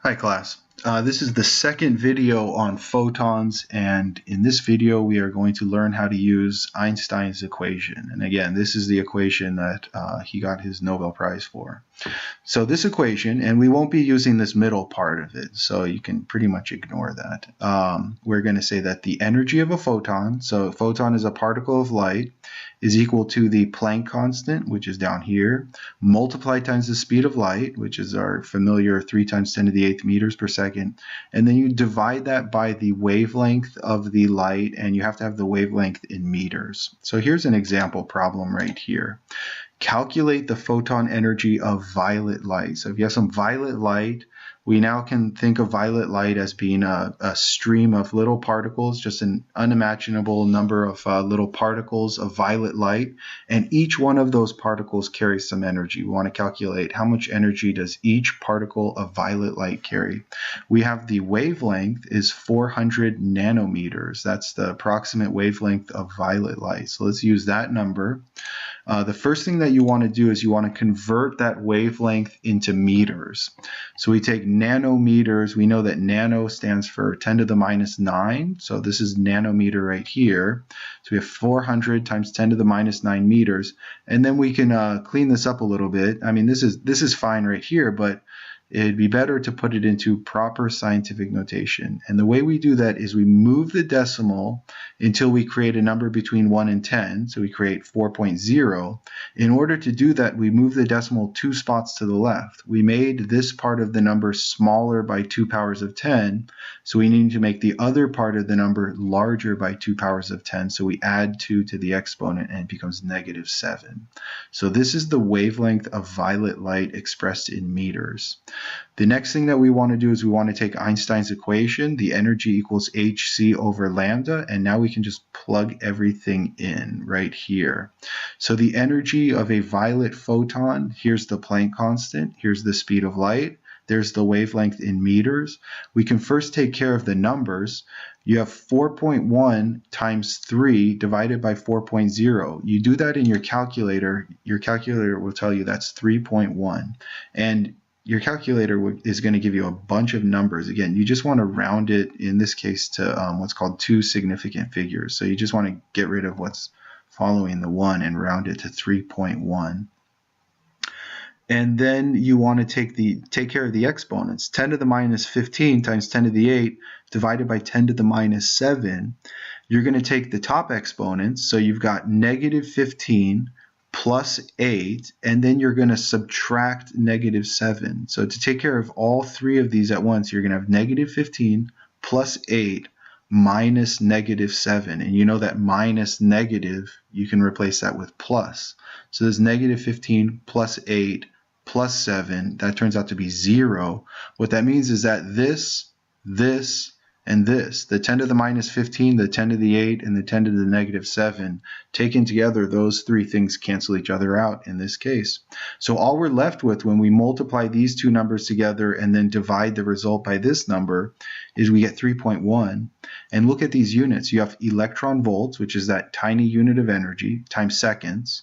Hi class. This is the second video on photons, and in this video we are going to learn how to use Einstein's equation. And again, this is the equation that he got his Nobel Prize for. So this equation, and we won't be using this middle part of it, so you can pretty much ignore that. We're going to say that the energy of a photon, so a photon is a particle of light, is equal to the Planck constant, which is down here, multiplied times the speed of light, which is our familiar 3 times 10 to the 8th meters per second, and then you divide that by the wavelength of the light, and you have to have the wavelength in meters. So here's an example problem right here. Calculate the photon energy of violet light. So if you have some violet light, we now can think of violet light as being a stream of little particles, just an unimaginable number of little particles of violet light, and each one of those particles carries some energy. We want to calculate how much energy does each particle of violet light carry. We have the wavelength is 400 nanometers. That's the approximate wavelength of violet light. So let's use that number. The first thing that you want to do is you want to convert that wavelength into meters. So we take nanometers. We know that nano stands for 10 to the minus 9. So this is nanometer right here. So we have 400 times 10 to the minus 9 meters. And then we can clean this up a little bit. I mean, this is fine right here, but it'd be better to put it into proper scientific notation. And the way we do that is we move the decimal until we create a number between 1 and 10. So we create 4.0. In order to do that, we move the decimal 2 spots to the left. We made this part of the number smaller by 2 powers of 10. So we need to make the other part of the number larger by 2 powers of 10. So we add 2 to the exponent and it becomes -7. So this is the wavelength of violet light expressed in meters. The next thing that we want to do is we want to take Einstein's equation, the energy equals hc over lambda, and now we can just plug everything in right here. So the energy of a violet photon, here's the Planck constant, here's the speed of light, there's the wavelength in meters. We can first take care of the numbers. You have 4.1 times 3 divided by 4.0. You do that in your calculator will tell you that's 3.1. And your calculator is going to give you a bunch of numbers. Again, you just want to round it, in this case, to what's called 2 significant figures. So you just want to get rid of what's following the 1 and round it to 3.1. And then you want to take care of the exponents. 10 to the minus 15 times 10 to the 8 divided by 10 to the minus 7. You're going to take the top exponents. So you've got -15 plus 8, and then you're going to subtract -7. So to take care of all three of these at once, you're going to have -15 plus 8 minus -7. And you know that minus negative, you can replace that with plus. So there's -15 plus 8 plus 7. That turns out to be 0. What that means is that this, and this, the 10 to the minus 15, the 10 to the 8, and the 10 to the -7, taken together, those three things cancel each other out in this case. So all we're left with when we multiply these two numbers together and then divide the result by this number is we get 3.1. And look at these units. You have electron volts, which is that tiny unit of energy, times seconds.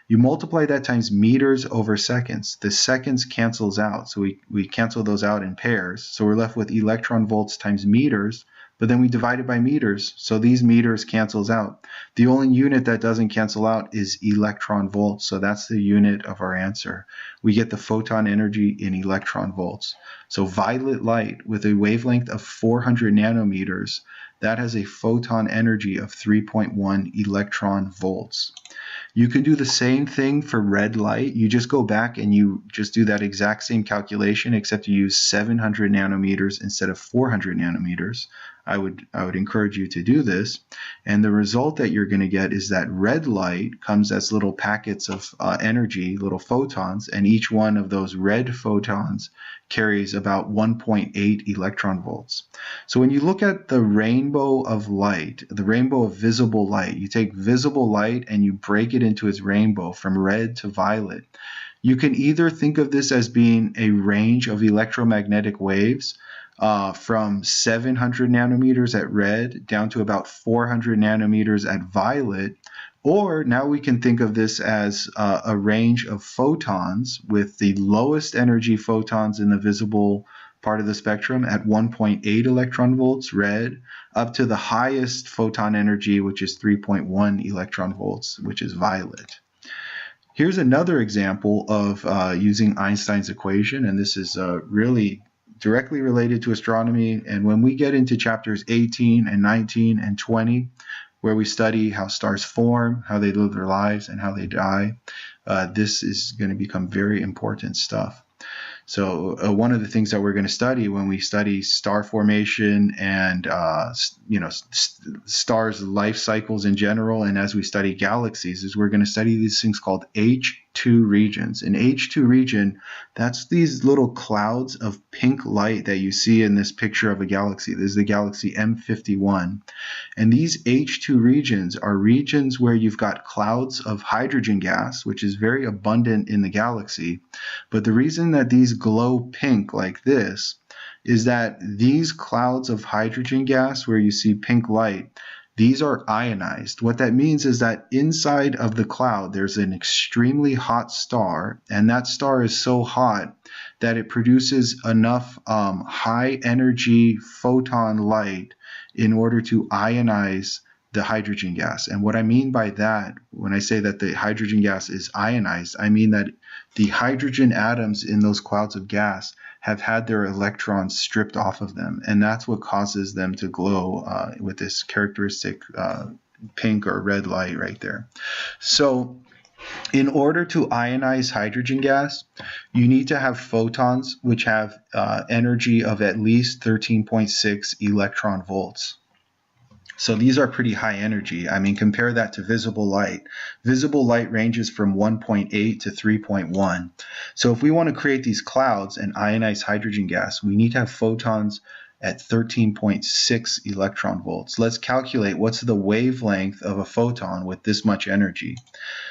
You multiply that times meters over seconds. The seconds cancels out, so we cancel those out in pairs. So we're left with electron volts times meters, but then we divide it by meters, so these meters cancels out. The only unit that doesn't cancel out is electron volts, so that's the unit of our answer. We get the photon energy in electron volts. So violet light with a wavelength of 400 nanometers, that has a photon energy of 3.1 electron volts. You can do the same thing for red light. You just go back and you just do that exact same calculation, except you use 700 nanometers instead of 400 nanometers. I would encourage you to do this. And the result that you're going to get is that red light comes as little packets of energy, little photons, and each one of those red photons carries about 1.8 electron volts. So when you look at the rainbow of light, the rainbow of visible light, you take visible light and you break it into its rainbow from red to violet. You can either think of this as being a range of electromagnetic waves from 700 nanometers at red down to about 400 nanometers at violet, or now we can think of this as a range of photons with the lowest energy photons in the visible part of the spectrum at 1.8 electron volts, red, up to the highest photon energy, which is 3.1 electron volts, which is violet. Here's another example of using Einstein's equation, and this is really directly related to astronomy. And when we get into chapters 18 and 19 and 20, where we study how stars form, how they live their lives, and how they die, this is going to become very important stuff. So one of the things that we're going to study when we study star formation and stars' life cycles in general, and as we study galaxies, is we're going to study these things called H2 regions. An H2 region, that's these little clouds of pink light that you see in this picture of a galaxy. This is the galaxy M51. And these H2 regions are regions where you've got clouds of hydrogen gas, which is very abundant in the galaxy. But the reason that these glow pink like this is that these clouds of hydrogen gas where you see pink light, these are ionized. What that means is that inside of the cloud there's an extremely hot star, and that star is so hot that it produces enough high energy photon light in order to ionize the hydrogen gas. And what I mean by that, when I say that the hydrogen gas is ionized, I mean that the hydrogen atoms in those clouds of gas have had their electrons stripped off of them, and that's what causes them to glow with this characteristic pink or red light right there. So in order to ionize hydrogen gas, you need to have photons which have energy of at least 13.6 electron volts. So these are pretty high energy. I mean, compare that to visible light. Visible light ranges from 1.8 to 3.1. So if we want to create these clouds and ionize hydrogen gas, we need to have photons at 13.6 electron volts. Let's calculate what's the wavelength of a photon with this much energy.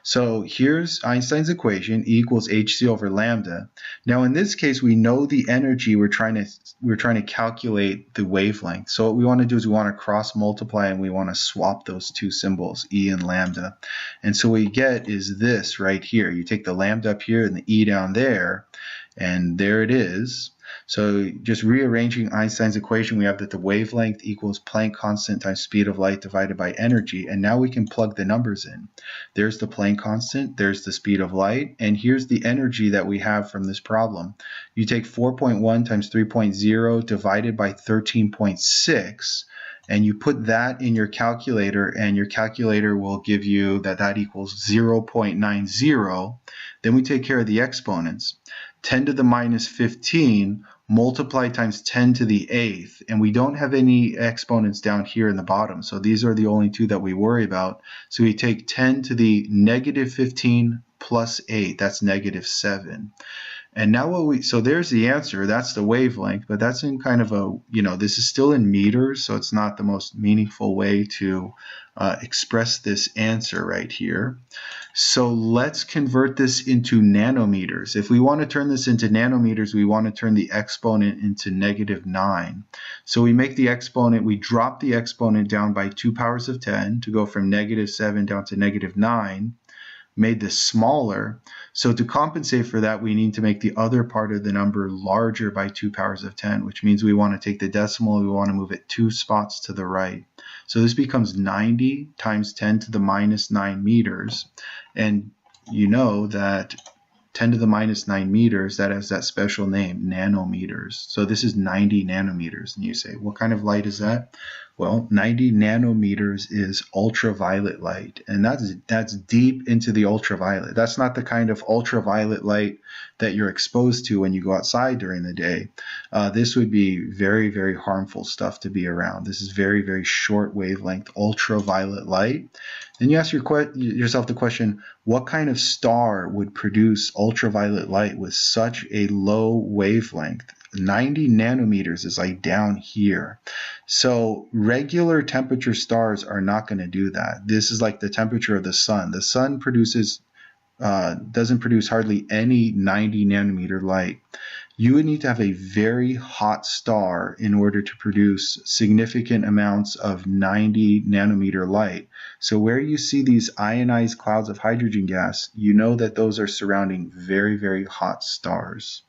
So here's Einstein's equation, E equals hc over lambda. Now in this case, we know the energy, we're trying to calculate the wavelength. So what we want to do is we want to cross multiply and we want to swap those two symbols, E and lambda. And so what we get is this right here. You take the lambda up here and the E down there, and there it is. So just rearranging Einstein's equation, we have that the wavelength equals Planck constant times speed of light divided by energy. And now we can plug the numbers in. There's the Planck constant, there's the speed of light, and here's the energy that we have from this problem. You take 4.1 times 3.0 divided by 13.6, and you put that in your calculator, and your calculator will give you that equals 0.90. Then we take care of the exponents. 10 to the minus 15 multiplied times 10 to the 8th, and we don't have any exponents down here in the bottom, so these are the only two that we worry about. So we take 10 to the negative 15 plus 8, that's negative 7. And now so there's the answer, that's the wavelength, but that's in kind of a, this is still in meters, so it's not the most meaningful way to express this answer right here. So let's convert this into nanometers. If we want to turn this into nanometers, we want to turn the exponent into -9. So we make the exponent, we drop the exponent down by 2 powers of 10 to go from -7 down to -9. Made this smaller. So to compensate for that, we need to make the other part of the number larger by 2 powers of 10, which means we want to take the decimal, we want to move it 2 spots to the right. So this becomes 90 times 10 to the minus 9 meters. And you know that 10 to the minus 9 meters, that has that special name, nanometers. So this is 90 nanometers. And you say, what kind of light is that? Well, 90 nanometers is ultraviolet light, and that's deep into the ultraviolet. That's not the kind of ultraviolet light that you're exposed to when you go outside during the day. This would be very, very harmful stuff to be around. This is very, very short wavelength ultraviolet light. Then you ask yourself the question, what kind of star would produce ultraviolet light with such a low wavelength? 90 nanometers is like down here. So regular temperature stars are not going to do that. This is like the temperature of the sun. The sun doesn't produce hardly any 90 nanometer light. You would need to have a very hot star in order to produce significant amounts of 90 nanometer light. So where you see these ionized clouds of hydrogen gas, you know that those are surrounding very, very hot stars.